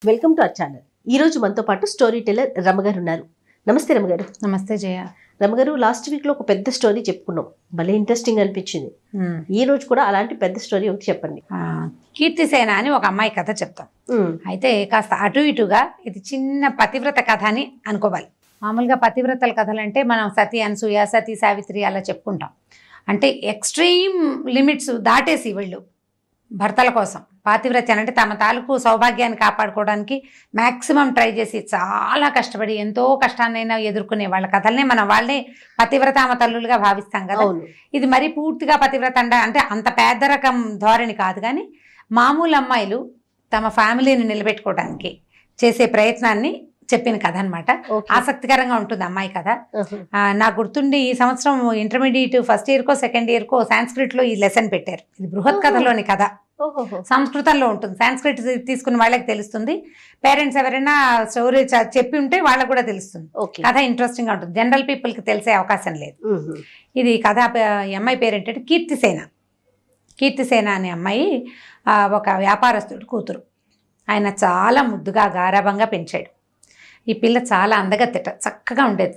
Welcome to our channel. ఈ రోజు మనతో పాటు స్టోరీ టెల్లర్ రమగారు ఉన్నారు. నమస్తే రమగారు. నమస్తే జయ. రమగారు, లాస్ట్ వీక్ లో ఒక పెద్ద స్టోరీ చెప్పుకున్నాం, భలే ఇంట్రెస్టింగ్ అనిపించింది. ఈ రోజు కూడా అలాంటి పెద్ద స్టోరీ ఒకటి చెప్పండి. కీర్తిసేన అని ఒక అమ్మాయి కథ చెప్తాం. అయితే కాస్త అటు ఇటుగా ఇది చిన్న పతివ్రత కథ అని అనుకోవాలి. మామూలుగా పతివ్రతల కథలు అంటే మనం సతీ అనసూయ, సతీ సావిత్రి అలా చెప్పుకుంటాం. అంటే ఎక్స్ట్రీమ్ లిమిట్స్ దాటేసి వీళ్ళు భర్తల కోసం పాతివ్రత్యాన్ని అంటే తమ తాలూకు సౌభాగ్యాన్ని కాపాడుకోవడానికి మ్యాక్సిమం ట్రై చేసి చాలా కష్టపడి ఎంతో కష్టాన్నైనా ఎదుర్కొనే వాళ్ళ కథల్నే మనం వాళ్ళే పతివ్రతామ తల్లులుగా భావిస్తాం కదా. ఇది మరీ పూర్తిగా పతివ్రత అంటే అంత పెద్ద రకం ధోరణి కాదు, కానీ మామూలు అమ్మాయిలు తమ ఫ్యామిలీని నిలబెట్టుకోవడానికి చేసే ప్రయత్నాన్ని చెప్పిన కథ అనమాట. ఆసక్తికరంగా ఉంటుంది అమ్మాయి కథ. నాకు గుర్తుండి ఈ సంవత్సరం ఇంటర్మీడియట్ ఫస్ట్ ఇయర్కో సెకండ్ ఇయర్కో సాంస్క్రిట్లో ఈ లెసన్ పెట్టారు. ఇది బృహత్ కథలోని కథ, సంస్కృతంలో ఉంటుంది. సాంస్క్రిట్ తీసుకున్న వాళ్ళకి తెలుస్తుంది. పేరెంట్స్ ఎవరైనా స్టోరీ చెప్పి ఉంటే వాళ్ళకు కూడా తెలుస్తుంది. కథ ఇంట్రెస్టింగ్ గా ఉంటుంది, జనరల్ పీపుల్ కి తెలిసే అవకాశం లేదు. ఇది కథ అమ్మాయి పేరు ఏంటంటే కీర్తిసేన. కీర్తిసేన అనే అమ్మాయి ఒక వ్యాపారస్తుడు కూతురు. ఆయన చాలా ముద్దుగా గారాభంగా పెంచాడు. ఈ పిల్ల చాలా అందగత్తెట, చక్కగా ఉండేది.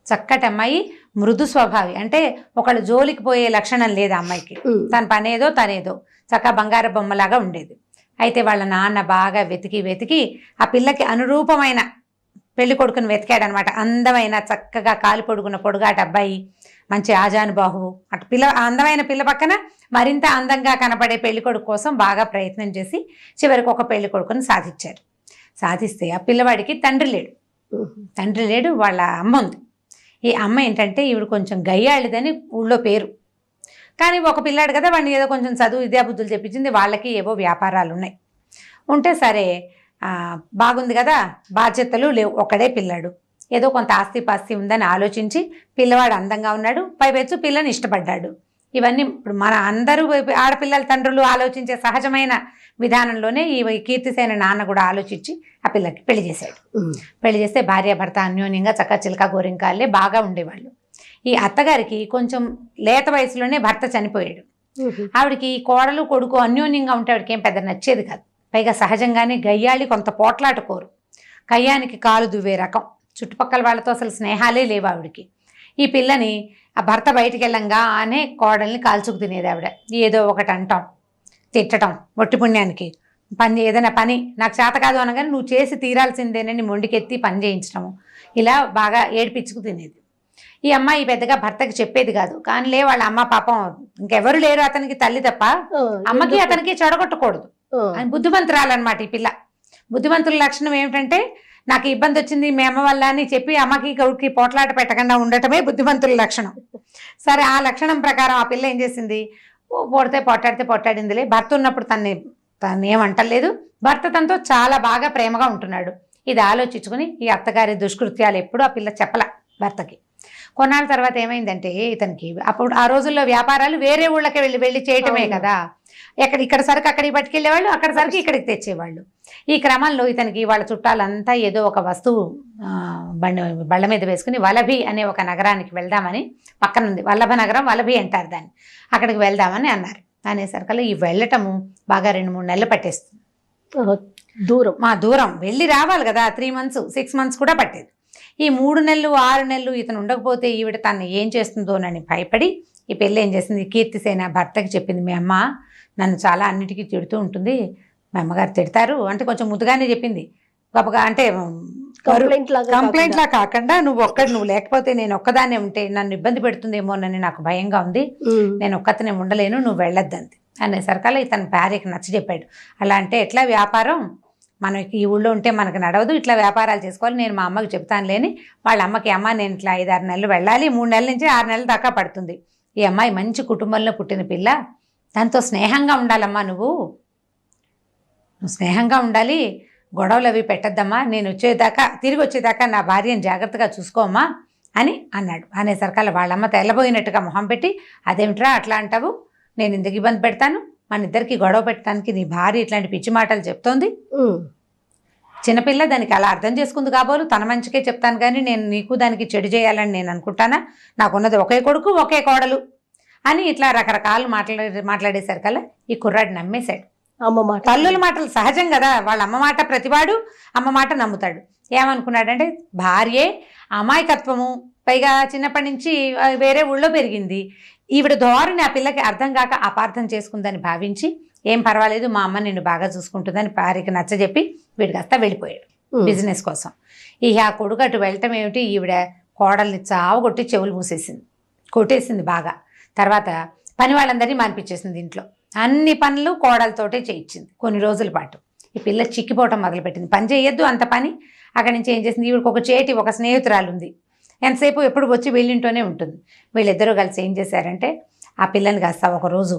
చక్కటి అమ్మాయి, మృదు స్వభావి, అంటే ఒకళ్ళు జోలికి పోయే లక్షణం లేదు అమ్మాయికి. తన పనేదో తనేదో చక్కగా బంగారు బొమ్మలాగా ఉండేది. అయితే వాళ్ళ నాన్న బాగా వెతికి వెతికి ఆ పిల్లకి అనురూపమైన పెళ్లి కొడుకుని వెతికాడనమాట. అందమైన చక్కగా కాలి పొడుగున్న పొడుగాటి అబ్బాయి, మంచి ఆజానుబాహువు, అటు పిల్ల అందమైన పిల్ల పక్కన మరింత అందంగా కనపడే పెళ్లి కొడుకు కోసం బాగా ప్రయత్నం చేసి చివరికి ఒక పెళ్లి కొడుకుని సాధించారు. సాధిస్తే ఆ పిల్లవాడికి తండ్రి లేడు, వాళ్ళ అమ్మ ఉంది. ఈ అమ్మ ఏంటంటే ఈవిడ కొంచెం గయ్యాళిదని ఊళ్ళో పేరు. కానీ ఒక పిల్లాడు కదా, వాడిని ఏదో కొంచెం చదువు విద్యాబుద్ధులు చెప్పించింది. వాళ్ళకి ఏవో వ్యాపారాలు ఉన్నాయి. ఉంటే సరే బాగుంది కదా, బాధ్యతలు లేవు, ఒకడే పిల్లాడు, ఏదో కొంత ఆస్తి పాస్తి ఉందని ఆలోచించి పిల్లవాడు అందంగా ఉన్నాడు, పైపెచ్చు పిల్లని ఇష్టపడ్డాడు. ఇవన్నీ ఇప్పుడు మన అందరూ ఆడపిల్లల తండ్రులు ఆలోచించే సహజమైన విధానంలోనే ఈ కీర్తిసేన నాన్న కూడా ఆలోచించి ఆ పిల్లకి పెళ్లి చేశాడు. పెళ్లి చేస్తే భార్యాభర్త అన్యోన్యంగా చక్క చిలక గోరింకాలే బాగా ఉండేవాళ్ళు. ఈ అత్తగారికి కొంచెం లేత వయసులోనే భర్త చనిపోయాడు. ఆవిడకి కోడలు కొడుకు అన్యోన్యంగా ఉంటే ఆవిడకి ఏం పెద్ద నచ్చేది కాదు. పైగా సహజంగానే గయ్యాళి కొంత పోట్లాట కోరు, కయ్యానికి కాలు దువ్వే రకం, చుట్టుపక్కల వాళ్ళతో అసలు స్నేహాలే లేవు ఆవిడికి. ఈ పిల్లని ఆ భర్త బయటికి వెళ్ళంగానే కోడల్ని కాల్చుకు తినేది ఆవిడ. ఏదో ఒకటి అంటాం, తిట్టడం, ఒట్టి పుణ్యానికి ఏదైనా పని నాకు చేత కాదు అనగానే నువ్వు చేసి తీరాల్సిందేనని మొండికెత్తి పని చేయించడము, ఇలా బాగా ఏడిపించుకు తినేది. ఈ అమ్మాయి పెద్దగా భర్తకి చెప్పేది కాదు. కానీ వాళ్ళ అమ్మ పాపం ఇంకెవరు లేరు అతనికి, తల్లి తప్ప, అమ్మకి అతనికి చెడగొట్టకూడదు అని బుద్ధిమంతురాలన్నమాట ఈ పిల్ల. బుద్ధిమంతుల లక్షణం ఏమిటంటే నాకు ఇబ్బంది వచ్చింది మీ అమ్మ వల్ల అని చెప్పి అమ్మకి గౌడికి పోట్లాట పెట్టకుండా ఉండటమే బుద్ధిమంతుల లక్షణం. సరే, ఆ లక్షణం ప్రకారం ఆ పిల్ల ఏం చేసింది, పొడితే పొట్టాడిందిలే. భర్త ఉన్నప్పుడు తను ఏమంటలేదు, భర్త తనతో చాలా బాగా ప్రేమగా ఉంటున్నాడు. ఇది ఆలోచించుకుని ఈ అత్తగారి దుష్కృత్యాలు ఎప్పుడు ఆ పిల్ల చెప్పల భర్తకి. కొన్నాళ్ళ తర్వాత ఏమైందంటే ఇతనికి అప్పుడు ఆ రోజుల్లో వ్యాపారాలు వేరే ఊళ్ళకి వెళ్ళి చేయటమే కదా. ఇక్కడ సరుకు అక్కడికి పట్టుకెళ్ళేవాళ్ళు, అక్కడ సరుకు ఇక్కడికి తెచ్చేవాళ్ళు. ఈ క్రమంలో ఇతనికి వాళ్ళ చుట్టాలంతా ఏదో ఒక వస్తువు బళ్ళ మీద వేసుకుని వలభి అనే ఒక నగరానికి వెళ్దామని, పక్కనుంది వల్లభ నగరం, వలభి అంటారు దాన్ని, అక్కడికి వెళ్దామని అన్నారు. అనేసరికల్లా ఈ వెళ్ళటము బాగా 2-3 నెలలు పట్టేస్తుంది. దూరం వెళ్ళి రావాలి కదా, 3 months 6 months కూడా పట్టేది. ఈ 3 నెలలు 6 నెలలు ఇతను ఉండకపోతే ఈవిడ తను ఏం చేస్తుందోనని భయపడి ఈ పెళ్ళి ఏం చేసింది, కీర్తిసేన భర్తకి చెప్పింది, మీ అమ్మ నన్ను చాలా అన్నిటికీ తిడుతూ ఉంటుంది, మా అమ్మగారు తిడతారు అంటే కొంచెం ముద్దుగానే చెప్పింది. గొప్పగా అంటే కంప్లైంట్ లా కాకుండా నువ్వు లేకపోతే నేను ఒక్కదాన్నే ఉంటే నన్ను ఇబ్బంది పెడుతుందేమోనని నాకు భయంగా ఉంది, నేను ఒక్కతనే ఉండలేను, నువ్వు వెళ్ళొద్దంది. అనేసరికల్లా ఇతను భార్యకి నచ్చ చెప్పాడు. అలా అంటే ఎట్లా వ్యాపారం, మనకి ఈ ఊళ్ళో ఉంటే మనకు నడవదు, ఇట్లా వ్యాపారాలు చేసుకోవాలి, నేను మా అమ్మకి చెప్తాను లేని వాళ్ళ అమ్మకి, అమ్మ నేను ఇట్లా 5-6 నెలలు వెళ్ళాలి, 3 నెలల నుంచి 6 నెలల దాకా పడుతుంది. ఈ అమ్మాయి మంచి కుటుంబంలో పుట్టిన పిల్ల, దాంతో స్నేహంగా ఉండాలమ్మా, నువ్వు స్నేహంగా ఉండాలి, గొడవలు అవి పెట్టద్దమ్మా, నేను తిరిగి వచ్చేదాకా నా భార్యను జాగ్రత్తగా చూసుకోమ్మా అని అన్నాడు. అనేసరికల్లా వాళ్ళమ్మ తెల్లబోయినట్టుగా మొహం పెట్టి, అదేమిట్రా అట్లా అంటావు, నేను ఎందుకు ఇబ్బంది పెడతాను, మన ఇద్దరికి గొడవ పెట్టడానికి నీ భార్య ఇట్లాంటి పిచ్చి మాటలు చెప్తోంది. చిన్నపిల్ల దానికి అలా అర్థం చేసుకుంది కాబోలు, తన మంచికే చెప్తాను కానీ నేను నీకు దానికి చెడు చేయాలని నేను అనుకుంటానా, నాకున్నది ఒకే కొడుకు ఒకే కోడలు అని ఇట్లా రకరకాలు మాట్లాడేసరికల్లా ఈ కుర్రాడు నమ్మేశాడు. అమ్మ మాట. తల్లుల మాటలు సహజం కదా, వాళ్ళ అమ్మ మాట ప్రతివాడు అమ్మ మాట నమ్ముతాడు. ఏమనుకున్నాడంటే భార్యే అమాయకత్వము, పైగా చిన్నప్పటి నుంచి వేరే ఊళ్ళో పెరిగింది, ఈవిడ ధోరణి ఆ పిల్లకి అర్థం కాక అపార్థం చేసుకుందని భావించి ఏం పర్వాలేదు మా అమ్మ నిన్ను బాగా చూసుకుంటుందని భార్యకి నచ్చజెప్పి వీడికి వస్తా వెళ్ళిపోయాడు బిజినెస్ కోసం. ఇక ఆ కొడుకు అటు వెళ్ళటం ఏమిటి, ఈవిడ కోడల్ని చావగొట్టి చెవులు మూసేసింది, కొట్టేసింది బాగా. తర్వాత పని వాళ్ళందరినీ మానిపించేసింది, ఇంట్లో అన్ని పనులు కోడలతోటే చేయించింది కొన్ని రోజుల పాటు. ఈ పిల్ల చిక్కిపోవటం మొదలుపెట్టింది, పని చేయొద్దు అంత పని. అక్కడి నుంచి ఏం చేసింది, ఈవిడికి ఒక చేటి ఒక స్నేహితురాలు ఉంది, ఎంతసేపు ఎప్పుడు వచ్చి వీళ్ళింటూనే ఉంటుంది. వీళ్ళిద్దరూ కలిసి ఏం చేశారంటే ఆ పిల్లని కాస్త ఒకరోజు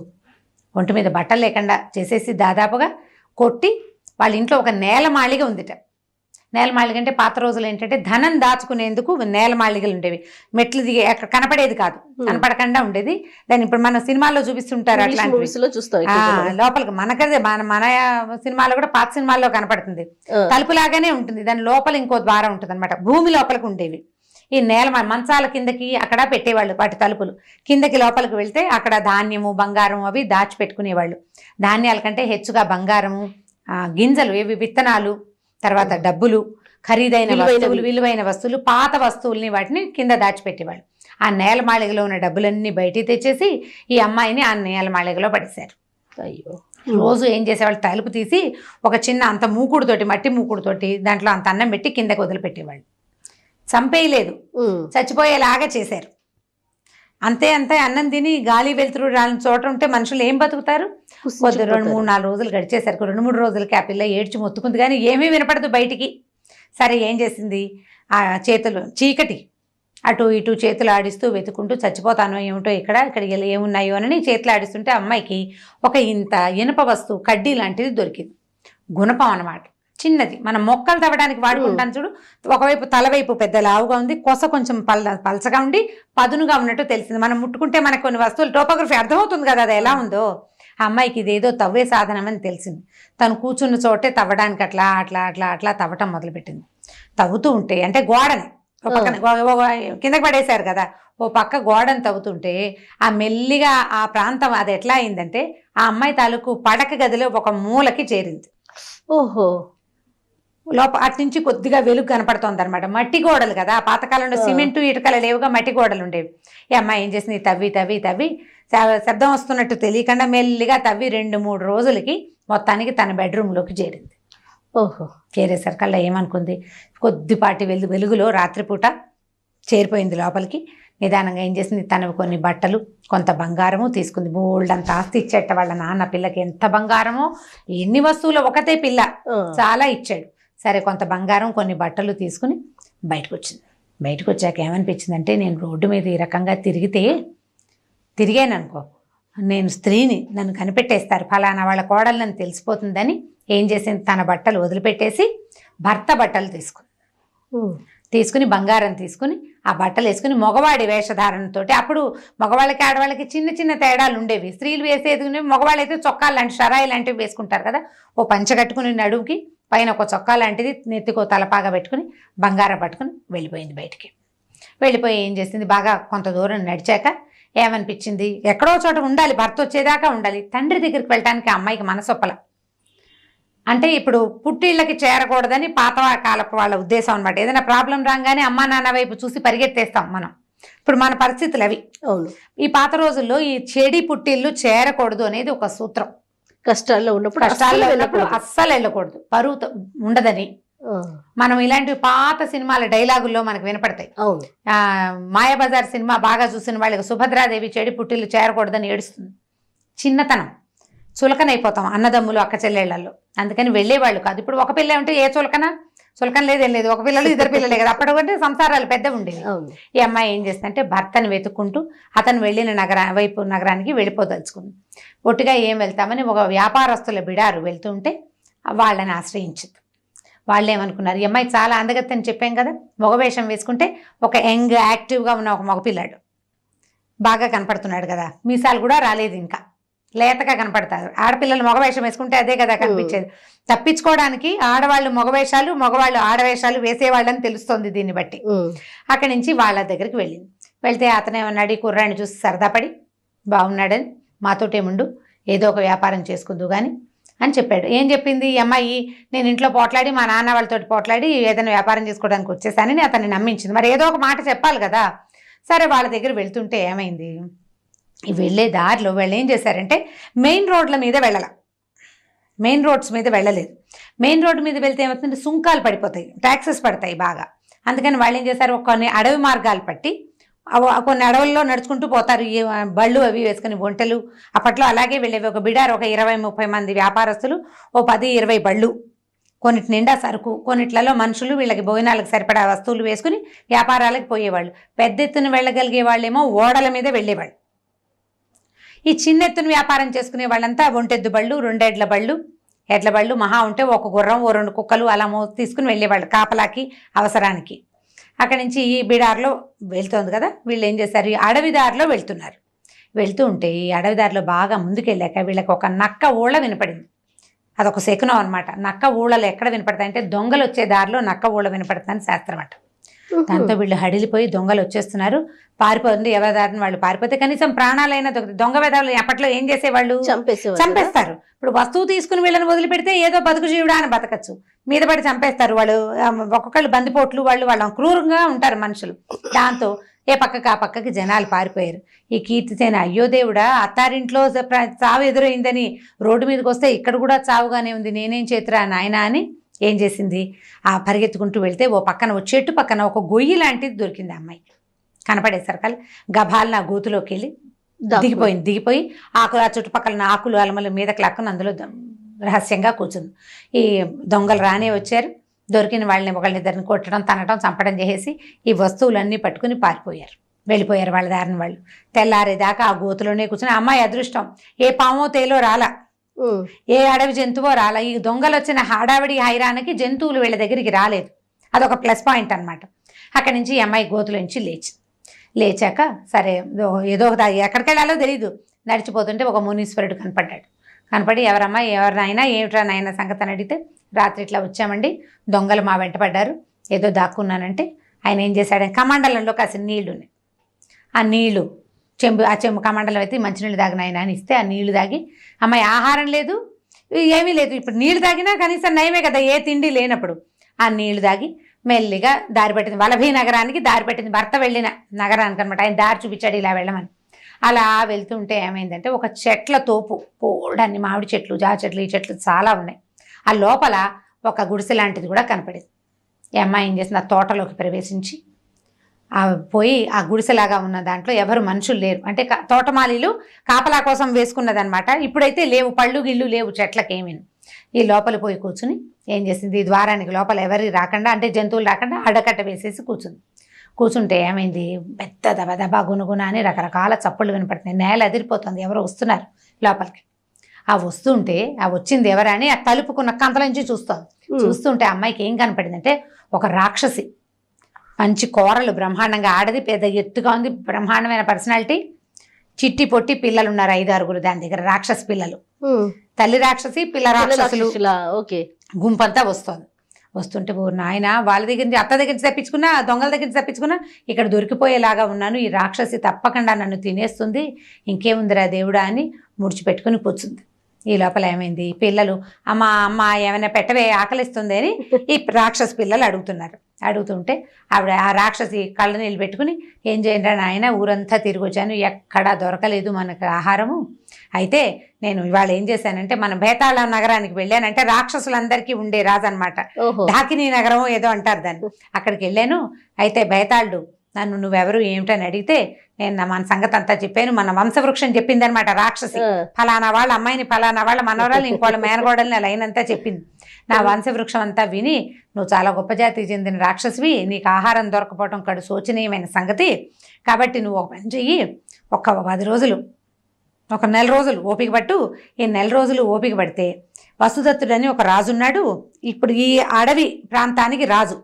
ఒంటి మీద బట్టలు లేకుండా చేసేసి దాదాపుగా కొట్టి, వాళ్ళ ఇంట్లో ఒక నేలమాళిగ ఉందిట. నేలమాళిగ అంటే పాత రోజులు ఏంటంటే ధనం దాచుకునేందుకు నేలమాళిగలు ఉండేవి, మెట్లు దిగి అక్కడ కనపడేది కాదు, కనపడకుండా ఉండేది. దాన్ని ఇప్పుడు మన సినిమాల్లో చూపిస్తుంటారు, అట్లాంటి లోపలికి మనకదే మన సినిమాలో కూడా పాత సినిమాల్లో కనపడుతుంది, తలుపులాగానే ఉంటుంది, దాని లోపల ఇంకో ద్వారం ఉంటుంది అనమాట, భూమి లోపలికి ఉండేవి. ఈ నేల మంచాల కిందకి అక్కడ పెట్టేవాళ్ళు వాటి తలుపులు, కిందకి లోపలికి వెళ్తే అక్కడ ధాన్యము బంగారం అవి దాచిపెట్టుకునేవాళ్ళు. ధాన్యాల కంటే హెచ్చుగా బంగారము, గింజలు ఏవి విత్తనాలు, తర్వాత డబ్బులు, ఖరీదైన వస్తువులు, విలువైన వస్తువులు, పాత వస్తువుల్ని వాటిని కింద దాచిపెట్టేవాళ్ళు. ఆ నేలమాళిగలో ఉన్న డబ్బులన్నీ బయటికి తెచ్చేసి ఈ అమ్మాయిని ఆ నేలమాళిగలో పడేశారు. అయ్యో. రోజు ఏం చేసేవాళ్ళు, తలుపు తీసి ఒక చిన్న అంత మూకుడుతోటి, మట్టి మూకుడుతోటి దాంట్లో అంత అన్నం పెట్టి కిందకి వదిలిపెట్టేవాళ్ళు. చంపేయలేదు, చచ్చిపోయేలాగా చేశారు. అంతే అంతే అన్నం తిని గాలి వెలుతురు రాని చోట ఉంటే మనుషులు ఏం బతుకుతారు? కొద్ది 2-3-4 రోజులు గడిచేసరికి 2-3 రోజులకి ఆ పిల్ల ఏడ్చి మొత్తుకుంది, కానీ ఏమీ వినపడదు బయటికి. సరే ఏం చేసింది, ఆ చేతులు చీకటి అటు ఇటు చేతులు ఆడిస్తూ వెతుకుంటూ చచ్చిపోతానో ఏమిటో ఇక్కడ ఏమున్నాయో అని చేతులు ఆడిస్తుంటే అమ్మాయికి ఒక ఇంత ఇనుప వస్తువు కడ్డీ లాంటిది దొరికింది. గుణపం అన్నమాట, చిన్నది, మనం మొక్కలు తవ్వడానికి వాడుకుంటాను చూడు. ఒకవైపు తలవైపు పెద్ద లావుగా ఉంది, కొస కొంచెం పలచగా ఉండి పదునుగా ఉన్నట్టు తెలిసింది. మనం ముట్టుకుంటే మనకు కొన్ని వస్తువులు టోపోగ్రఫీ అర్థమవుతుంది కదా అది ఎలా ఉందో. ఆ అమ్మాయికి ఇదేదో తవ్వే సాధనం అని తెలిసింది. తను కూర్చున్న చోటే తవ్వడానికి అట్లా అట్లా అట్లా అట్లా తవ్వటం మొదలుపెట్టింది. తవ్వుతూ ఉంటే అంటే గోడని ఓ పక్కన కిందకి పడేశారు కదా, ఓ పక్క గోడను తవ్వుతుంటే ఆ మెల్లిగా ఆ ప్రాంతం అది ఎట్లా అయిందంటే ఆ అమ్మాయి తాలూకు పడక గదిలో ఒక మూలకి చేరింది. ఓహో. అటు నుంచి కొద్దిగా వెలుగు కనపడుతోంది అనమాట. మట్టి గోడలు కదా, పాతకాలంలో సిమెంటు ఇటుకలు లేవుగా, మట్టి గోడలు ఉండేవి. ఈ అమ్మాయి ఏం చేసింది, తవ్వి తవ్వి తవ్వి శబ్దం వస్తున్నట్టు తెలియకుండా మెల్లిగా తవ్వి 2-3 రోజులకి మొత్తానికి తన బెడ్రూమ్లోకి చేరింది. ఓహో. చేరేసరికల్లా ఏమనుకుంది, కొద్దిపాటి వెలుగులో రాత్రిపూట చేరిపోయింది లోపలికి. నిదానంగా ఏం చేసింది, తనవి కొన్ని బట్టలు కొంత బంగారము తీసుకుంది. బోల్డ్ అంత ఆస్తి ఇచ్చేట వాళ్ళ నాన్న పిల్లకి, ఎంత బంగారమో ఎన్ని వస్తువులు, ఒకతే పిల్ల చాలా ఇచ్చాడు. సరే కొంత బంగారం కొన్ని బట్టలు తీసుకుని బయటకు వచ్చింది. బయటకు వచ్చాక ఏమనిపించిందంటే, నేను రోడ్డు మీద ఈ రకంగా తిరిగాను అనుకో, నేను స్త్రీని, నన్ను కనిపెట్టేస్తారు, ఫలానా వాళ్ళ కోడలు నన్ను తెలిసిపోతుందని ఏం చేసింది, తన బట్టలు వదిలిపెట్టేసి భర్త బట్టలు తీసుకుని బంగారం తీసుకుని ఆ బట్టలు వేసుకుని మగవాడి వేషధారణతో, అప్పుడు మగవాళ్ళకి ఆడవాళ్ళకి చిన్న చిన్న తేడాలు ఉండేవి. స్త్రీలు వేసేది, మగవాళ్ళు అయితే చొక్కాలు లాంటి షరాయి లాంటివి వేసుకుంటారు కదా, ఓ పంచ కట్టుకుని నడుముకి పైన ఒక చొక్కా లాంటిది, నెత్తికో తలపాగా పెట్టుకుని బంగారం పట్టుకుని వెళ్ళిపోయింది బయటికి. వెళ్ళిపోయి ఏం చేసింది, బాగా కొంత దూరం నడిచాక ఏమనిపించింది, ఎక్కడో చోట ఉండాలి, భర్త వచ్చేదాకా ఉండాలి. తండ్రి దగ్గరికి వెళ్ళటానికి అమ్మాయికి మనసొప్పల. అంటే ఇప్పుడు పుట్టిళ్ళకి చేరకూడదని పాత కాలపు వాళ్ళ ఉద్దేశం అనమాట. ఏదైనా ప్రాబ్లం రాగానే అమ్మా నాన్న వైపు చూసి పరిగెత్తేస్తాం మనం. ఇప్పుడు మన పరిస్థితులు అవి. అవును. ఈ పాత రోజుల్లో ఈ చెడి పుట్టిళ్ళు చేరకూడదు అనేది ఒక సూత్రం. కష్టాల్లో ఉన్నప్పుడు అస్సలు వెళ్ళకూడదు, పరువు ఉండదని. మనం ఇలాంటి పాత సినిమాల డైలాగుల్లో మనకు వినపడతాయి. మాయాబజార్ సినిమా బాగా చూసిన వాళ్ళకి సుభద్రాదేవి చెడి పుట్టిళ్ళు చేరకూడదని ఏడుస్తుంది. చిన్నతనం, చులకనైపోతాం అన్నదమ్ములు అక్క చెల్లెళ్లలో, అందుకని వెళ్ళేవాళ్ళు కాదు. ఇప్పుడు ఒక పిల్ల ఉంటే ఏ చులకన లేదేం లేదు, ఒక పిల్లలు 2 పిల్లలే కదా, అప్పటికంటే సంసారాలు పెద్దవి ఉండేవి. ఈ అమ్మాయి ఏం చేస్తుందంటే భర్తను వెతుక్కుంటూ అతను వెళ్ళిన నగరానికి వెళ్ళిపోదలుచుకుంది. ఒట్టిగా ఏం వెళ్తామని ఒక వ్యాపారస్తుల బిడారు వెళ్తుంటే వాళ్ళని ఆశ్రయించింది. వాళ్ళు ఏమనుకున్నారు, ఈ అమ్మాయి చాలా అందగత్తి అని చెప్పాం కదా, మగవేషం వేసుకుంటే ఒక యంగ్ యాక్టివ్గా ఉన్న ఒక మగపిల్లాడు బాగా కనపడుతున్నాడు కదా, మీసాలు కూడా రాలేదు, ఇంకా లేతగా కనపడతారు. ఆడపిల్లలు మగవేషం వేసుకుంటే అదే కదా కనిపించేది. తప్పించుకోవడానికి ఆడవాళ్ళు మగవేషాలు, మగవాళ్ళు ఆడవేషాలు వేసేవాళ్ళని తెలుస్తోంది దీన్ని బట్టి. అక్కడి నుంచి వాళ్ళ దగ్గరికి వెళ్ళింది. వెళ్తే అతనేమన్నాడు, ఈ కుర్రాన్ని చూసి సరదా పడి, బాగున్నాడని మాతోటేముండు, ఏదో ఒక వ్యాపారం చేసుకుందు కానీ అని చెప్పాడు. ఏం చెప్పింది ఈ అమ్మాయి, నేను ఇంట్లో పోట్లాడి మా నాన్న వాళ్ళతో పోట్లాడి ఏదైనా వ్యాపారం చేసుకోవడానికి వచ్చేసానని అతన్ని నమ్మించింది. మరి ఏదో ఒక మాట చెప్పాలి కదా. సరే వాళ్ళ దగ్గర వెళ్తుంటే ఏమైంది, వెళ్ళే దారిలో వాళ్ళు ఏం చేశారంటే మెయిన్ రోడ్ల మీద వెళ్ళాల, మెయిన్ రోడ్స్ మీద వెళ్ళలేదు. మెయిన్ రోడ్డు మీద వెళ్తే ఏమవుతుంది, సుంకాలు పడిపోతాయి, ట్యాక్సెస్ పడతాయి బాగా. అందుకని వాళ్ళు ఏం చేశారు, కొన్ని అడవి మార్గాలు పట్టి కొన్ని అడవుల్లో నడుచుకుంటూ పోతారు. ఈ బళ్ళు అవి వేసుకుని ఒంటెలు అప్పట్లో అలాగే వెళ్ళేవి. ఒక బిడారు ఒక 20-30 మంది వ్యాపారస్తులు, ఓ 10-20 బళ్ళు, కొన్నిటి నిండా సరుకు, కొన్నిట్లలో మనుషులు వీళ్ళకి భోజనాలకు సరిపడా వస్తువులు వేసుకుని వ్యాపారాలకు పోయేవాళ్ళు. పెద్ద ఎత్తున వెళ్ళగలిగే వాళ్ళేమో ఓడల మీద వెళ్ళేవాళ్ళు. ఈ చిన్న ఎత్తున వ్యాపారం చేసుకునే వాళ్ళంతా ఒంటెద్దు బళ్ళు, 2 ఎడ్ల బళ్ళు, ఎడ్ల బళ్ళు మహా ఉంటే ఒక గుర్రం, ఓ 2 కుక్కలు అలా తీసుకుని వెళ్ళేవాళ్ళు కాపలాకి, అవసరానికి. అక్కడి నుంచి ఈ బిడార్లో వెళ్తోంది కదా, వీళ్ళు ఏం చేశారు, ఈ అడవి దారిలో వెళ్తున్నారు. వెళ్తూ ఉంటే ఈ అడవి దారిలో బాగా ముందుకెళ్ళాక వీళ్ళకి ఒక నక్క ఊళ్ళ వినపడింది. అదొక శకునం అనమాట. నక్క ఊళ్ళలు ఎక్కడ వినపడతాయి అంటే దొంగలు వచ్చే దారిలో నక్క ఊళ్ళ వినపడుతుందని శాస్త్రం అట. దాంతో వీళ్ళు హడిలిపోయి దొంగలు వచ్చేస్తున్నారు, పారిపోతుంది. ఎవరి దారిని వాళ్ళు పారిపోతే కనీసం ప్రాణాలైనా దొంగ వేదాలు అప్పట్లో ఏం చేసేవాళ్ళు, చంపేస్తారు. ఇప్పుడు వస్తువు తీసుకుని వీళ్ళని వదిలిపెడితే ఏదో బతుకు జీవుడా అని బతకచ్చు, మీద పడి చంపేస్తారు వాళ్ళు. ఒక్కొక్కళ్ళు బందిపోట్లు, వాళ్ళ క్రూరంగా ఉంటారు మనుషులు. దాంతో ఏ పక్కకి ఆ పక్కకి జనాలు పారిపోయారు. ఈ కీర్తిసేన అయ్యో దేవుడా, అత్తారింట్లో చావు ఎదురైందని రోడ్డు మీదకి వస్తే ఇక్కడ కూడా చావుగానే ఉంది, నేనేం చేతురా నాయనా అని ఏం చేసింది, ఆ పరిగెత్తుకుంటూ వెళ్తే ఓ పక్కన ఓ చెట్టు పక్కన ఒక గొయ్యి లాంటిది దొరికింది. అమ్మాయి కనపడేసరికి గభాలను ఆ గోతులోకి వెళ్ళి దిగిపోయి ఆ చుట్టుపక్కల ఆకులు అలమల మీదకి లాక్కుని అందులో రహస్యంగా కూర్చుంది. ఈ దొంగలు రానే వచ్చారు, దొరికిన వాళ్ళని ఒకళ్ళిద్దరిని కొట్టడం, తనటం, చంపడం చేసేసి ఈ వస్తువులన్నీ పట్టుకుని వెళ్ళిపోయారు వాళ్ళ దారిని వాళ్ళు. తెల్లారేదాకా ఆ గోతులోనే కూర్చుని అమ్మాయి అదృష్టం ఏ పామో తేలో రాలా, ఏ అడవి జంతువో రాలా. ఈ దొంగలు వచ్చిన హడావిడి హైరానికి జంతువులు వీళ్ళ దగ్గరికి రాలేదు. అదొక ప్లస్ పాయింట్ అనమాట. అక్కడి నుంచి ఈ అమ్మాయి గోతులోంచి లేచాక సరే ఏదో ఎక్కడికి వెళ్ళాలో తెలీదు, నడిచిపోతుంటే ఒక మునీశ్వరుడు కనపడి ఎవరమ్మా, ఎవరినైనా ఏమిట్రా నాయన సంగతి అని అడిగితే, రాత్రి ఇట్లా వచ్చామండి, దొంగలు మా వెంట పడ్డారు, ఏదో దాక్కున్నానంటే ఆయన ఏం చేశాడని కమండలంలో కాసిన నీళ్లు ఉన్నాయి, ఆ నీళ్లు చెంబు కమండలం అయితే మంచినీళ్ళు తాగిన ఆయన అని ఇస్తే ఆ నీళ్లు తాగి, అమ్మాయి ఆహారం లేదు ఏమీ లేదు, ఇప్పుడు నీళ్లు తాగినా కనీసం నయమే కదా ఏ తిండి లేనప్పుడు, ఆ నీళ్లు తాగి మెల్లిగా దారి పట్టింది. వలభీ నగరానికి దారి పట్టింది, భర్త వెళ్ళిన నగరానికి అనమాట. ఆయన దారి చూపించాడు ఇలా వెళ్ళమని. అలా వెళ్తుంటే ఏమైందంటే ఒక చెట్ల తోపు, పోడన్ని మామిడి చెట్లు, జామ చెట్లు, ఈ చెట్లు చాలా ఉన్నాయి. ఆ లోపల ఒక గుడిసె లాంటిది కూడా కనపడింది. ఈ అమ్మాయి ఏం చేసింది, ఆ తోటలోకి ప్రవేశించి పోయి ఆ గుడిసెలాగా ఉన్న దాంట్లో ఎవరు మనుషులు లేరు, అంటే తోటమాలీలు కాపలా కోసం వేసుకున్నదనమాట. ఇప్పుడైతే లేవు, పళ్ళు గిళ్ళు లేవు చెట్లకేమీ. ఈ లోపల పోయి కూర్చుని ఏం చేసింది, ఈ ద్వారానికి లోపల ఎవరి రాకుండా, అంటే జంతువులు రాకుండా అడ్డకట్ట వేసేసి కూర్చుంటే ఏమైంది, పెద్ద దబదబా గునుగున అని రకరకాల చప్పుళ్ళు వినపడుతున్నాయి, నేల అదిరిపోతుంది, ఎవరో వస్తున్నారు లోపలికి. ఆ వస్తుంటే ఆ వచ్చింది ఎవరని ఆ తలుపుకున్న కంతల నుంచి చూస్తుంటే అమ్మాయికి ఏం కనపడిందంటే ఒక రాక్షసి, మంచి కూరలు, బ్రహ్మాండంగా ఆడది, పెద్ద ఎత్తుగా ఉంది, బ్రహ్మాండమైన పర్సనాలిటీ, చిట్టి పొట్టి పిల్లలు ఉన్నారు 5-6 దాని దగ్గర, రాక్షసి పిల్లలు, తల్లి రాక్షసి పిల్ల రాక్షసులు గుంపంతా వస్తుంటే ఓ నాయన, వాళ్ళ దగ్గర నుంచి అత్త దగ్గర నుంచి తప్పించుకున్నా, దొంగల దగ్గర నుంచి తప్పించుకున్నా, ఇక్కడ దొరికిపోయేలాగా ఉన్నాను, ఈ రాక్షసి తప్పకుండా నన్ను తినేస్తుంది, ఇంకేముందిరా దేవుడా అని ముడిచిపెట్టుకుని కూర్చుంది. ఈ లోపల ఏమైంది, పిల్లలు అమ్మ ఏమైనా పెట్టవే ఆకలిస్తుంది అని ఈ రాక్షసి పిల్లలు అడుగుతుంటే ఆవిడ ఆ రాక్షసి కళ్ళ నీళ్ళు పెట్టుకుని, ఏం చేయండి నాయన, ఊరంతా తిరిగి వచ్చాను, ఎక్కడా దొరకలేదు మనకు ఆహారము, అయితే నేను ఇవాళ ఏం చేశానంటే మన బేతాళ నగరానికి వెళ్ళానంటే రాక్షసులందరికీ ఉండే రాజు అనమాట, ఢాకినీ నగరం ఏదో అంటారు దాన్ని, అక్కడికి వెళ్ళాను. అయితే బేతాళుడు నన్ను నువ్వెవరు ఏమిటని అడిగితే నేను మన సంగతి అంతా చెప్పాను, మన వంశవృక్షం చెప్పింది అనమాట రాక్షసి, ఫలానా వాళ్ళ అమ్మాయిని, ఫలానా వాళ్ళ మనవరాలు, ఇంకోళ్ళ మేనగోడల్ని అలా అయినంతా చెప్పింది. నా వంశవృక్షం అంతా విని నువ్వు చాలా గొప్ప జాతికి చెందిన రాక్షసివి, నీకు ఆహారం దొరకపోవడం కడు శోచనీయమైన సంగతి, కాబట్టి నువ్వు ఒక పని చెయ్యి, ఒక 10 రోజులు, ఒక 1 రోజులు ఓపిక పట్టు, ఈ 1 రోజులు ఓపిక పడితే వసుదత్తుడని ఒక రాజున్నాడు, ఇప్పుడు ఈ అడవి ప్రాంతానికి రాజు,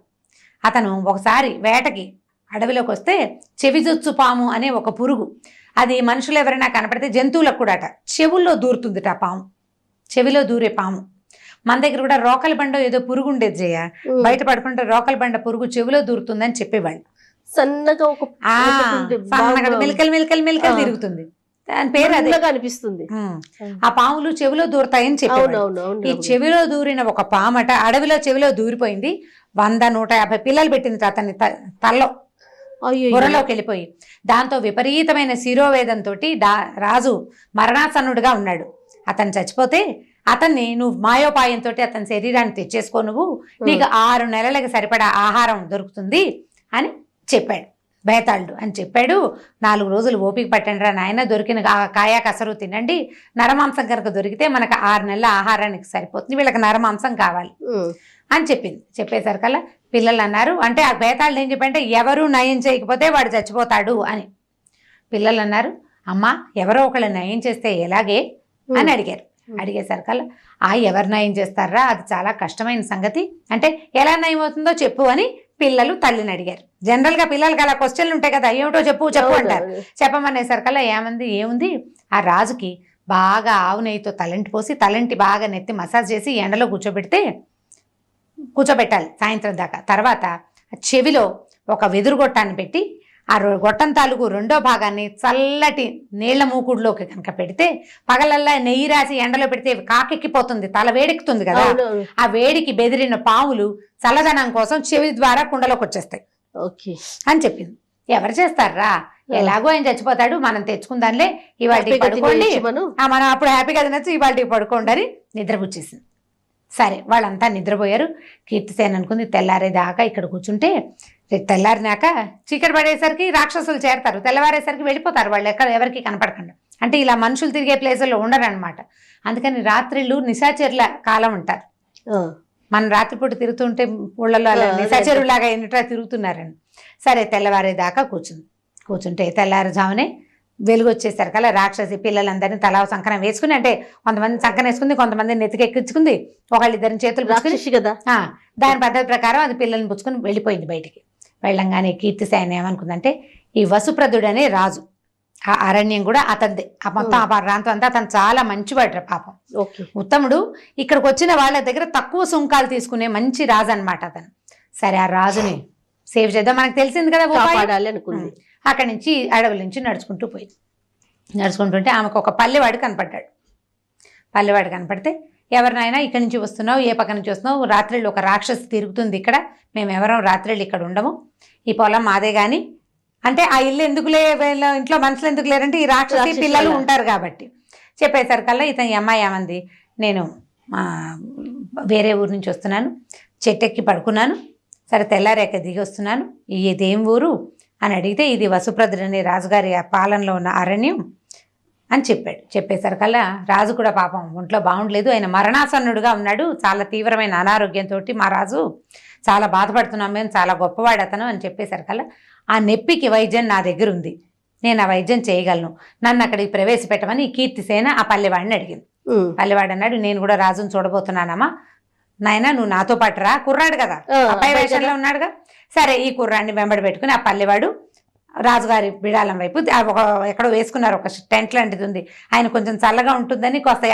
అతను ఒకసారి వేటకి అడవిలోకి వస్తే చెవిజొచ్చు పాము అనే ఒక పురుగు, అది మనుషులు ఎవరైనా కనపడితే జంతువులకు కూడా చెవుల్లో దూరుతుందిట ఆ పాము, చెవిలో దూరే పాము. మన దగ్గర కూడా రోకల బండ ఏదో పురుగు ఉండేది జయ, బయట పడుకుంటే రోకల బండ పురుగు చెవిలో దూరుతుందని చెప్పేవాళ్ళు. సన్నగా మెలికలు తిరుగుతుంది. దాని పేరు అదే అనిపిస్తుంది. ఆ పాములు చెవిలో దూరతాయని చెప్పారు. ఈ చెవిలో దూరిన ఒక పామట అడవిలో చెవిలో దూరిపోయింది. 100-150 పిల్లలు పెట్టింది అతన్ని తల్లో బుర్రలోకి వెళ్ళిపోయి. దాంతో విపరీతమైన శిరోవేదంతో రాజు మరణాసన్నుడిగా ఉన్నాడు. అతను చచ్చిపోతే అతన్ని నువ్వు మాయోపాయంతో అతని శరీరాన్ని తెచ్చేసుకో, నువ్వు నీకు 6 నెలలకు సరిపడా ఆహారం దొరుకుతుంది అని చెప్పాడు. బేతాళుడు అని చెప్పాడు. 4 రోజులు ఓపిక పట్టండి రా నాయన, దొరికిన కాయా కసరు తినండి, నరమాంసం కనుక దొరికితే మనకు 6 నెలల ఆహారానికి సరిపోతుంది, వీళ్ళకి నరమాంసం కావాలి అని చెప్పింది. చెప్పేసరికల్లా పిల్లలు అన్నారు, అంటే ఆ బేతాళుడు ఏం చెప్పంటే ఎవరు నయం చేయకపోతే వాడు చచ్చిపోతాడు అని. పిల్లలు అన్నారు, అమ్మా ఎవరో ఒకళ్ళు నయం చేస్తే ఎలాగే అని అడిగారు. అడిగేసరికల్లా ఎవరు నయం చేస్తారా, అది చాలా కష్టమైన సంగతి, అంటే ఎలా నయం అవుతుందో చెప్పు అని పిల్లలు తల్లిని అడిగారు. జనరల్గా పిల్లలకి అలా క్వశ్చన్లు ఉంటాయి కదా, ఏమిటో చెప్పు చెప్పు అంటారు. చెప్పమనేసరికల్లా ఏముంది, ఆ రాజుకి బాగా ఆవు నెయ్యితో తలంటి పోసి తలంటి బాగా నెత్తి మసాజ్ చేసి ఎండలో కూర్చోబెట్టాలి సాయంత్రం దాకా. తర్వాత చెవిలో ఒక వెదురుగొట్టాన్ని పెట్టి ఆ గొట్టం తాలూకు 2వ భాగాన్ని చల్లటి నీళ్ల మూకుడులోకి కనుక పెడితే పగలల్లా నెయ్యి రాసి ఎండలో పెడితే కాకెక్కిపోతుంది, తల వేడెక్కుతుంది కదా, ఆ వేడికి బెదిరిన పాములు చల్లదనం కోసం చెవి ద్వారా కుండలోకి వచ్చేస్తాయి అని చెప్పింది. ఎవరు చేస్తారా, ఎలాగో ఆయన చచ్చిపోతాడు, మనం తెచ్చుకుందాంలే, ఇవాళకి పడుకోండి, మనం అప్పుడు హ్యాపీగా తినచ్చు, ఇవాళకి పడుకోండి అని నిద్రపుచ్చేసింది. సరే వాళ్ళంతా నిద్రపోయారు. కీర్తిసేన అనుకుంది తెల్లారేదాకా ఇక్కడ కూర్చుంటే తెల్లారినాక చీకటి పడేసరికి రాక్షసులు చేరతారు, తెల్లవారేసరికి వెళ్ళిపోతారు వాళ్ళు, ఎవరికి కనపడకుండా. అంటే ఇలా మనుషులు తిరిగే ప్లేసుల్లో ఉండరు అనమాట. అందుకని రాత్రిళ్ళు నిశాచరుల కాలం ఉంటారు. మనం రాత్రిపూట తిరుగుతుంటే ఊళ్ళలో అలా నిశాచరులాగా ఎన్నిట్లా తిరుగుతున్నారని. సరే తెల్లవారేదాకా కూర్చుంటే తెల్లారుజామునే వెలుగు వచ్చేసరికల్లా రాక్షసి పిల్లలందరినీ తలా సంకనం వేసుకుని, అంటే కొంతమంది సంకనం వేసుకుంది, కొంతమంది నెత్తికెక్కించుకుంది, ఒకళ్ళిద్దరిని చేతులు పుచ్చుకుని కదా దాని పద్ధతి ప్రకారం అది పిల్లల్ని పుచ్చుకుని వెళ్ళిపోయింది బయటికి. వెళ్ళంగానే కీర్తిసేన ఏమనుకుందంటే ఈ వసుప్రదుడు అనే రాజు, ఆ అరణ్యం కూడా అతనిదే, మొత్తం ఆ ప్రాంతం అంతా అతను చాలా మంచివాడు పాపం, ఉత్తముడు, ఇక్కడికి వచ్చిన వాళ్ళ దగ్గర తక్కువ సుంకాలు తీసుకునే మంచి రాజు అనమాట అతను. సరే ఆ రాజుని సేవ్ చేద్దాం, మనకు తెలిసింది కదా అనుకుంది. అక్కడి నుంచి అడవుల నుంచి నడుచుకుంటుంటే ఆమెకు ఒక పల్లెవాడు కనపడ్డాడు. పల్లెవాడు కనపడితే ఎవరినైనా ఇక్కడి నుంచి వస్తున్నావు, ఏ పక్క నుంచి వస్తున్నావు, రాత్రిళ్ళు ఒక రాక్షసి తిరుగుతుంది ఇక్కడ, మేము ఎవరం రాత్రిళ్ళు ఇక్కడ ఉండము, ఈ పొలం మాదే కానీ, అంటే ఆ ఇల్లు ఎందుకులే, వీళ్ళ ఇంట్లో మనుషులు ఎందుకు లేరంటే ఈ రాక్షసి పిల్లలు ఉంటారు కాబట్టి. చెప్పేసరికల్లా ఇతని అమ్మాయి ఏమంది, నేను వేరే ఊరు నుంచి వస్తున్నాను, చెట్టెక్కి పడుకున్నాను, సరే తెల్లారేక దిగి వస్తున్నాను, ఇదేం ఊరు అని అడిగితే ఇది వసుప్రదుడు అనే రాజుగారి పాలనలో ఉన్న అరణ్యం అని చెప్పాడు. చెప్పేసరికల్లా రాజు కూడా పాపం ఒంట్లో బాగుండలేదు, ఆయన మరణాసన్నుడుగా ఉన్నాడు, చాలా తీవ్రమైన అనారోగ్యంతో మా రాజు చాలా బాధపడుతున్నాం, మేము చాలా గొప్పవాడు అతను అని చెప్పేసరికల్లా ఆ నొప్పికి వైద్యం నా దగ్గర ఉంది, నేను ఆ వైద్యం చేయగలను, నన్ను అక్కడికి ప్రవేశపెట్టమని కీర్తిసేన ఆ పల్లెవాడిని అడిగింది. పల్లెవాడు అన్నాడు, నేను కూడా రాజును చూడబోతున్నానమ్మా, నాయన నువ్వు నాతో పాటు రా, కుర్రాడు కదా, అబ్బాయి వేషంలో ఉన్నాడుగా. సరే ఈ కుర్రాడిని వెంబడి పెట్టుకుని ఆ పల్లెవాడు రాజుగారి బిడాలం వైపు ఎక్కడో వేసుకున్నారు, ఒక టెంట్ లాంటిది ఉంది, ఆయన కొంచెం చల్లగా ఉంటుందని కాస్త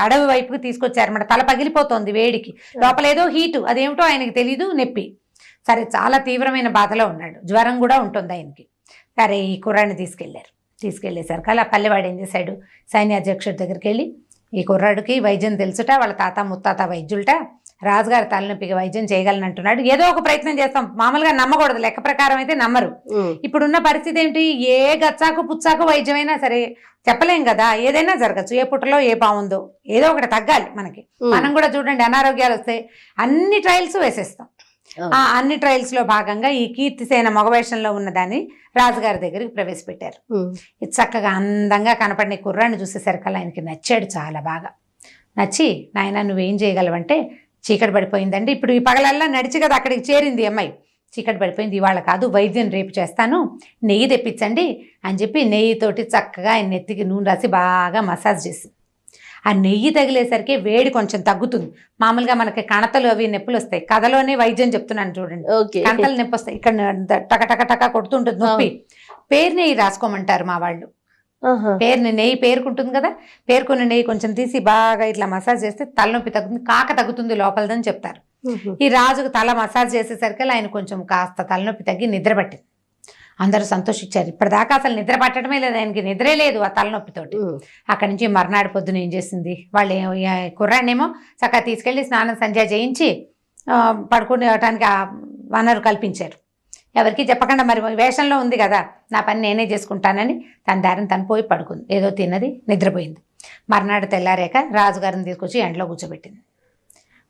అడవి వైపుకి తీసుకొచ్చారన్నమాట. తల పగిలిపోతుంది వేడికి, లోపలేదో హీటు, అదేమిటో ఆయనకి తెలీదు, నొప్పి. సరే చాలా తీవ్రమైన బాధలో ఉన్నాడు, జ్వరం కూడా ఉంటుంది ఆయనకి. సరే ఈ కుర్రాడిని తీసుకెళ్ళేసరికి అలా పల్లెవాడు ఏం చేశాడు, సైన్యాధ్యక్షుడి దగ్గరికి వెళ్ళి ఈ కుర్రాడికి వైద్యం తెలుసుట, వాళ్ళ తాత ముత్తాత వైద్యులట, రాజుగారి తలనొప్పికి వైద్యం చేయగలను అంటున్నాడు, ఏదో ఒక ప్రయత్నం చేస్తాం, మామూలుగా నమ్మకూడదు, లెక్క ప్రకారం అయితే నమ్మరు. ఇప్పుడున్న పరిస్థితి ఏంటి, ఏ గచ్చాకు పుచ్చాకు వైద్యమైనా సరే చెప్పలేం కదా, ఏదైనా జరగచ్చు, ఏ పుట్టలో ఏ బాగుందో ఏదో ఒకటి తగ్గాలి మనకి. మనం కూడా చూడండి అనారోగ్యాలు వస్తే అన్ని ట్రయల్స్ వేసేస్తాం. ఆ అన్ని ట్రయల్స్ లో భాగంగా ఈ కీర్తిసేన మగవేషంలో ఉన్నదాన్ని రాజుగారి దగ్గరికి ప్రవేశపెట్టారు. ఇది చక్కగా అందంగా కనపడిన కుర్రాన్ని చూసేసరికల్లా ఆయనకి నచ్చాడు, చాలా బాగా నచ్చి, నాయన నువ్వేం చేయగలవంటే, చీకటి పడిపోయిందండి, ఇప్పుడు ఈ పగలల్లా నడిచి కదా అక్కడికి చేరింది అమ్మాయి, చీకటి పడిపోయింది, ఇవాళ కాదు వైద్యం రేపు చేస్తాను, నెయ్యి తెప్పించండి అని చెప్పి నెయ్యితోటి చక్కగా ఆయన నెత్తికి నూనె రాసి బాగా మసాజ్ చేసి, ఆ నెయ్యి తగిలేసరికి వేడి కొంచెం తగ్గుతుంది. మామూలుగా మనకి కణతలు అవి నొప్పులు వస్తాయి, కథలోనే వైద్యం చెప్తున్నాను చూడండి, కణతలు నొప్పి వస్తాయి, ఇక్కడ టక టక టక కొడుతుంటుంది నొప్పి, పేరు నెయ్యి రాసుకోమంటారు మా వాళ్ళు. నెయ్యి పేరుకుంటుంది కదా, పేరుకున్న నెయ్యి కొంచెం తీసి బాగా ఇట్లా మసాజ్ చేస్తే తలనొప్పి తగ్గుతుంది, కాక తగ్గుతుంది లోపలదని చెప్తారు. ఈ రాజుకు తల మసాజ్ చేసేసరికి ఆయన కొంచెం కాస్త తలనొప్పి తగ్గి నిద్ర పట్టింది. అందరూ సంతోషించారు. ఇప్పటిదాకా అసలు నిద్ర పట్టడమే లేదు, ఆయనకి నిద్రే లేదు ఆ తలనొప్పితోటి. అక్కడి నుంచి మర్నాడు పొద్దున ఏం చేసింది, వాళ్ళు కుర్రాన్నేమో చక్కగా తీసుకెళ్ళి స్నానం సంధ్య చేయించి పడుకునేటానికి ఆ వనరు కల్పించారు. ఎవరికి చెప్పకుండా, మరి వేషంలో ఉంది కదా, నా పని నేనే చేసుకుంటానని తన దారిని తను పోయి పడుకుంది. ఏదో తిన్నది, నిద్రపోయింది. మర్నాడు తెల్లారాక రాజుగారిని తీసుకొచ్చి ఎండలో కూర్చోబెట్టింది.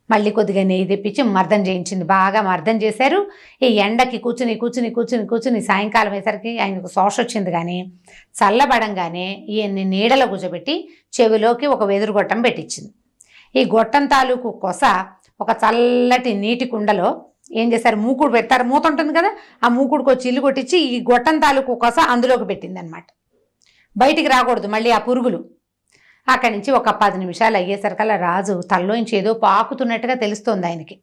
మళ్ళీ కొద్దిగా నెయ్యి తెప్పించి మర్దన చేయించింది. బాగా మర్దన చేశారు. ఈ ఎండకి కూర్చుని కూర్చుని కూర్చుని కూర్చుని సాయంకాలం అయ్యేసరికి ఆయనకు శోష వచ్చింది. కానీ చల్లబడంగానే ఈయన్ని నీడలో కూర్చోబెట్టి చెవిలోకి ఒక వెదురు గొట్టం పెట్టించింది. ఈ గొట్టం తాలూకు కొస ఒక చల్లటి నీటి కుండలో ఏం చేశారు, మూకుడు పెడతారు, మూత ఉంటుంది కదా, ఆ మూకుడుకు వచ్చి ఇల్లు కొట్టించి ఈ గొట్టం తాలూకు కొస అందులోకి పెట్టింది అనమాట. బయటికి రాకూడదు మళ్ళీ ఆ పురుగులు. అక్కడి నుంచి ఒక 10 నిమిషాలు అయ్యేసరికల్లా రాజు తల్లోంచి ఏదో పాకుతున్నట్టుగా తెలుస్తోంది ఆయనకి.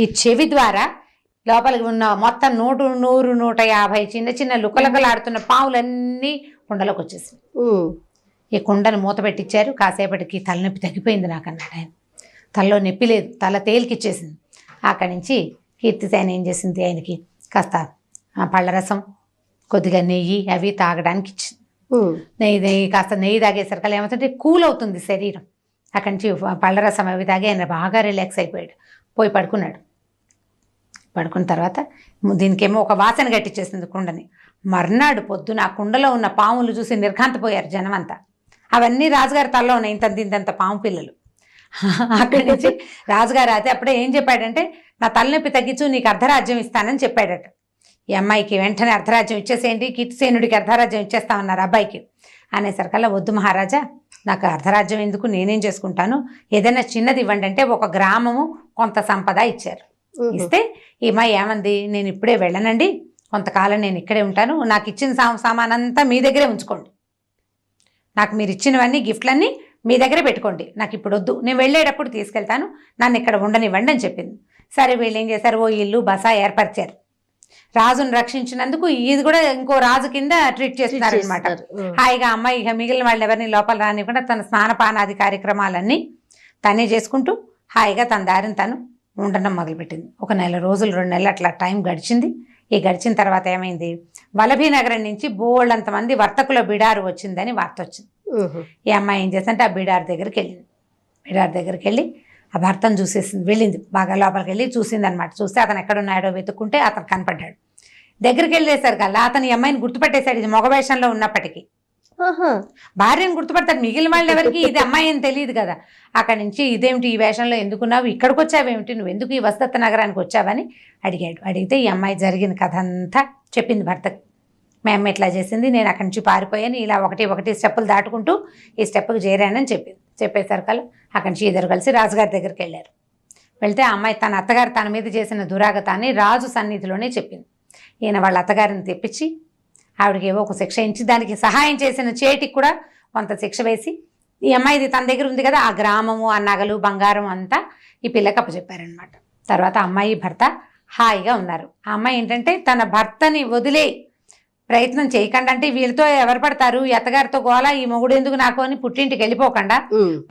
ఈ చెవి ద్వారా లోపలికి ఉన్న మొత్తం 100, 150 చిన్న చిన్న లుకలకలాడుతున్న పావులన్నీ కుండలోకి వచ్చేసింది. ఈ కుండను మూత పెట్టించారు. కాసేపటికి తలనొప్పి తగ్గిపోయింది నాకు అన్నాడు ఆయన. తలలో నొప్పి లేదు, తల తేలికిచ్చేసింది. అక్కడి నుంచి కీర్తిసేన ఏం చేసింది, ఆయనకి కాస్త పళ్ళరసం, కొద్దిగా నెయ్యి అవి తాగడానికి ఇచ్చింది. నెయ్యి కాస్త నెయ్యి తాగేసరికల్లా ఏమవుతుంటే కూల్ అవుతుంది శరీరం. అక్కడి నుంచి పళ్ళరసం అవి తాగి ఆయన బాగా రిలాక్స్ అయిపోయాడు. పోయి పడుకున్నాడు. పడుకున్న తర్వాత దీనికేమో ఒక వాసన గట్టిచ్చేసింది కుండని. మర్నాడు పొద్దున ఆ కుండలో ఉన్న పాములు చూసి నిర్ఘాంతపోయారు జనం అంతా. అవన్నీ రాజుగారి తలలో ఉన్నాయి, ఇంతంత పాము పిల్లలు. అక్కడి నుంచి రాజుగారు అయితే అప్పుడే ఏం చెప్పాడంటే, నా తలనొప్పి తగ్గించు, నీకు అర్ధరాజ్యం ఇస్తానని చెప్పాడట. ఈ అమ్మాయికి వెంటనే అర్ధరాజ్యం ఇచ్చేసేయండి, కీర్తిసేనుడికి అర్ధరాజ్యం ఇచ్చేస్తామన్నారు అబ్బాయికి. అనేసరికల్లా వద్దు మహారాజా, నాకు అర్ధరాజ్యం ఎందుకు, నేనేం చేసుకుంటాను, ఏదైనా చిన్నది ఇవ్వండి అంటే ఒక గ్రామము కొంత సంపద ఇచ్చారు. ఇస్తే ఈ అమ్మాయి ఏమంది, నేను ఇప్పుడే వెళ్ళనండి, కొంతకాలం నేను ఇక్కడే ఉంటాను, నాకు ఇచ్చిన సామానంతా మీ దగ్గరే ఉంచుకోండి, నాకు మీరు ఇచ్చినవన్నీ గిఫ్ట్లన్నీ మీ దగ్గరే పెట్టుకోండి, నాకు ఇప్పుడు వద్దు, నేను వెళ్ళేటప్పుడు తీసుకెళ్తాను, నన్ను ఇక్కడ ఉండనివ్వండి అని చెప్పింది. సరే వీళ్ళు ఏం చేశారు, ఓ ఇల్లు బస ఏర్పరిచారు. రాజును రక్షించినందుకు ఇది కూడా ఇంకో రాజు కింద ట్రీట్ చేస్తున్నారు అనమాట. హాయిగా అమ్మాయి ఇక మిగిలిన వాళ్ళు ఎవరిని లోపల రానివ్వకుండా తన స్నానపానాది కార్యక్రమాలన్నీ తనే చేసుకుంటూ హాయిగా తన దారిని తను ఉండడం మొదలుపెట్టింది. ఒక 1 నెల రోజులు 2 నెలలు అట్లా టైం గడిచింది. ఈ గడిచిన తర్వాత ఏమైంది, వలభీ నగరం నుంచి బోళ్ళంతమంది వర్తకుల బిడారు వచ్చిందని వార్త వచ్చింది. ఈ అమ్మాయి ఏం చేస్తుంటే ఆ బిడార్ దగ్గరికి వెళ్ళింది. బిడార్ దగ్గరికి వెళ్ళి ఆ భర్తను చూసేసింది, వెళ్ళింది బాగా లోపలికి వెళ్ళి చూసింది అనమాట. చూస్తే అతను ఎక్కడున్నాడో వెతుక్కుంటే అతను కనపడ్డాడు. దగ్గరికి వెళ్ళేసరికల్లా అతను ఈ అమ్మాయిని గుర్తుపట్టేశాడు, ఇది మగ వేషంలో ఉన్నప్పటికీ. భార్యను గుర్తుపడతాడు, మిగిలిన వాళ్ళు ఎవరికి ఇది అమ్మాయి అని తెలియదు కదా. అక్కడి నుంచి ఇదేమిటి ఈ వేషంలో ఎందుకున్నావు, ఇక్కడికి వచ్చావేమిటి, నువ్వు ఎందుకు ఈ వసంత నగరానికి వచ్చావని అడిగాడు. అడిగితే ఈ అమ్మాయి జరిగిన కథ అంతా చెప్పింది భర్తకి. మా అమ్మ ఇట్లా చేసింది, నేను అక్కడి నుంచి పారిపోయాను, ఇలా ఒకటి స్టెప్పులు దాటుకుంటూ ఈ స్టెప్కి చేరానని చెప్పింది. చెప్పేసరికల్లా అక్కడి నుంచి ఇద్దరు కలిసి రాజుగారి దగ్గరికి వెళ్ళారు. వెళ్తే ఆ అమ్మాయి తన అత్తగారు తన మీద చేసిన దురాగతాన్ని రాజు సన్నిధిలోనే చెప్పింది. ఈయన వాళ్ళ అత్తగారిని తెప్పించి ఆవిడకి ఏవో ఒక శిక్ష ఇచ్చి దానికి సహాయం చేసిన చేటికి కూడా కొంత శిక్ష వేసి, ఈ అమ్మాయిది తన దగ్గర ఉంది కదా ఆ గ్రామము, ఆ నగలు, బంగారం అంతా ఈ పిల్లకి అప్పచెప్పారనమాట. తర్వాత అమ్మాయి భర్త హాయిగా ఉన్నారు. ఆ అమ్మాయి ఏంటంటే తన భర్తని వదిలే ప్రయత్నం చేయకుండా, అంటే వీళ్ళతో ఎవరు పడతారు, ఈ అత్తగారితో గోలా, ఈ మొగుడు ఎందుకు నాకు అని పుట్టింటికి వెళ్ళిపోకుండా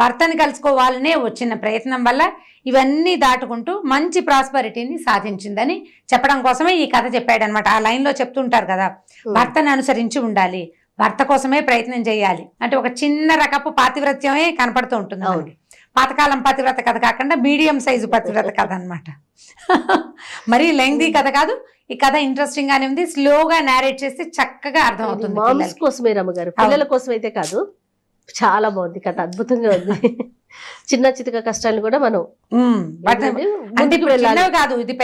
భర్తని కలుసుకోవాలనే వచ్చిన ప్రయత్నం వల్ల ఇవన్నీ దాటుకుంటూ మంచి ప్రాస్పరిటీని సాధించిందని చెప్పడం కోసమే ఈ కథ చెప్పాడనమాట. ఆ లైన్లో చెప్తుంటారు కదా, భర్తని అనుసరించి ఉండాలి, భర్త కోసమే ప్రయత్నం చేయాలి అంటే ఒక చిన్న రకపు పాతివ్రత్యమే కనపడుతూ ఉంటుంది మనకి. పాతకాలం పతివ్రత కథ కాకుండా మీడియం సైజు పతివ్రత కథ అనమాట. మరీ లెంగ్దీ కథ కాదు, ఈ కథ ఇంట్రెస్టింగ్ గానే ఉంది, స్లోగా నారేట్ చేస్తే చక్కగా అర్థమవుతుంది. మామ్స్ కోసమే రమ్మగారు, పిల్లల కోసం అయితే కాదు. చాలా బాగుంది కథ, అద్భుతంగా ఉంది. చిన్న చితక కష్టాలు కూడా మనం అంటే చిన్నవి కాదు, ఇది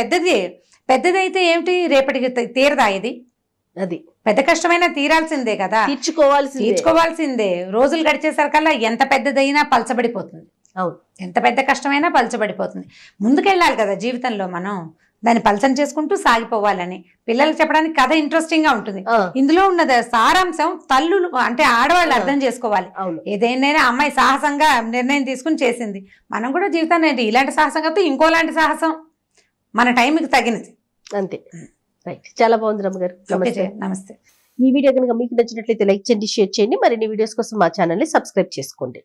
పెద్దదైతే ఏమిటి, రేపటికి తీరదా ఇది, అది పెద్ద కష్టమైనా తీరాల్సిందే కదా, తీర్చుకోవాల్సిందే. రోజులు గడిచేసరికల్లా ఎంత పెద్దదైనా పలచబడిపోతుంది, ఎంత పెద్ద కష్టమైనా పలచబడిపోతుంది. ముందుకెళ్ళాలి కదా జీవితంలో, మనం దాన్ని పలచన చేసుకుంటూ సాగిపోవాలని పిల్లలకు చెప్పడానికి కథ ఇంట్రెస్టింగ్ గా ఉంటుంది. ఇందులో ఉన్న సారాంశం తల్లులు అంటే ఆడవాళ్ళు అర్థం చేసుకోవాలి. ఏదైనా అమ్మాయి సాహసంగా నిర్ణయం తీసుకుని చేసింది, మనం కూడా జీవితాన్ని ఏంటి ఇలాంటి సాహసం కాకపోతే ఇంకోలాంటి సాహసం మన టైంకి తగినది అంతే. రైట్, చాలా బాగుంది రమ్మగారు. నమస్తే. ఈ వీడియో కనుక మీకు నచ్చినట్లయితే లైక్ చేయండి, షేర్ చేయండి. మరిన్ని వీడియోస్ కోసం మా ఛానల్ ని సబ్స్క్రైబ్ చేసుకోండి.